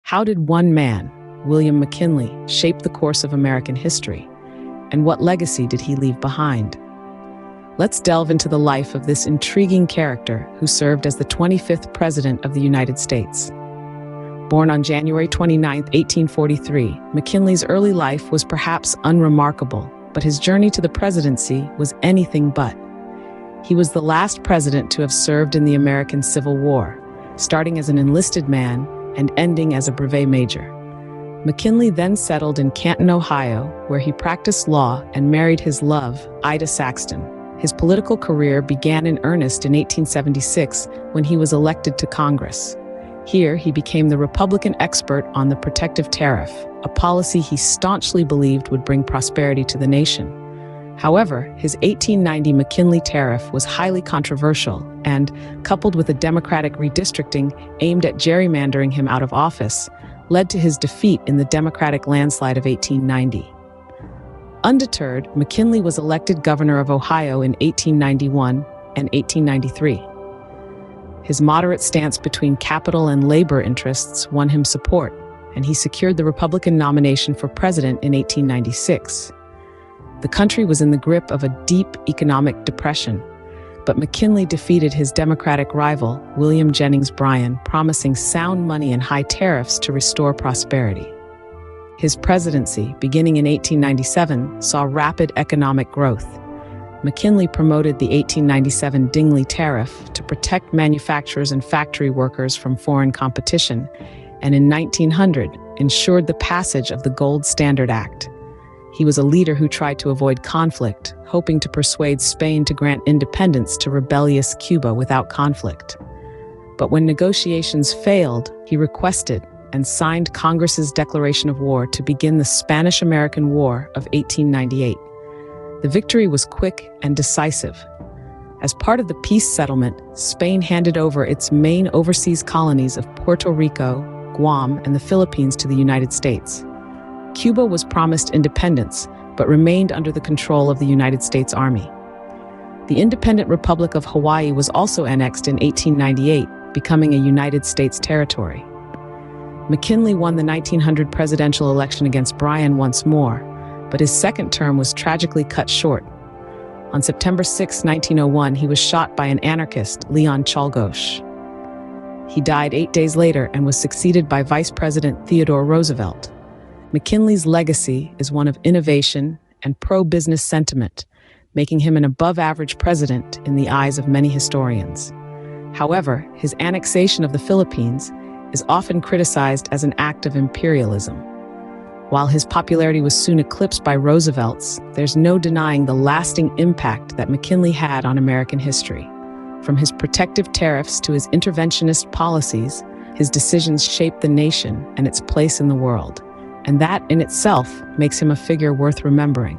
How did one man, William McKinley, shape the course of American history? And what legacy did he leave behind? Let's delve into the life of this intriguing character who served as the 25th President of the United States. Born on January 29, 1843, McKinley's early life was perhaps unremarkable, but his journey to the presidency was anything but. He was the last president to have served in the American Civil War, starting as an enlisted man and ending as a brevet major. McKinley then settled in Canton, Ohio, where he practiced law and married his love, Ida Saxton. His political career began in earnest in 1876 when he was elected to Congress. Here, he became the Republican expert on the protective tariff, a policy he staunchly believed would bring prosperity to the nation. However, his 1890 McKinley tariff was highly controversial and, coupled with a Democratic redistricting aimed at gerrymandering him out of office, led to his defeat in the Democratic landslide of 1890. Undeterred, McKinley was elected governor of Ohio in 1891 and 1893. His moderate stance between capital and labor interests won him support, and he secured the Republican nomination for president in 1896. The country was in the grip of a deep economic depression, but McKinley defeated his Democratic rival, William Jennings Bryan, promising sound money and high tariffs to restore prosperity. His presidency, beginning in 1897, saw rapid economic growth. McKinley promoted the 1897 Dingley Tariff to protect manufacturers and factory workers from foreign competition, and in 1900 ensured the passage of the Gold Standard Act. He was a leader who tried to avoid conflict, hoping to persuade Spain to grant independence to rebellious Cuba without conflict. But when negotiations failed, he requested and signed Congress's declaration of war to begin the Spanish-American War of 1898. The victory was quick and decisive. As part of the peace settlement, Spain handed over its main overseas colonies of Puerto Rico, Guam, and the Philippines to the United States. Cuba was promised independence, but remained under the control of the United States Army. The independent Republic of Hawaii was also annexed in 1898, becoming a United States territory. McKinley won the 1900 presidential election against Bryan once more, but his second term was tragically cut short. On September 6, 1901, he was shot by an anarchist, Leon Czolgosz. He died 8 days later and was succeeded by Vice President Theodore Roosevelt. McKinley's legacy is one of innovation and pro-business sentiment, making him an above-average president in the eyes of many historians. However, his annexation of the Philippines is often criticized as an act of imperialism. While his popularity was soon eclipsed by Roosevelt's, there's no denying the lasting impact that McKinley had on American history. From his protective tariffs to his interventionist policies, his decisions shaped the nation and its place in the world. And that in itself makes him a figure worth remembering.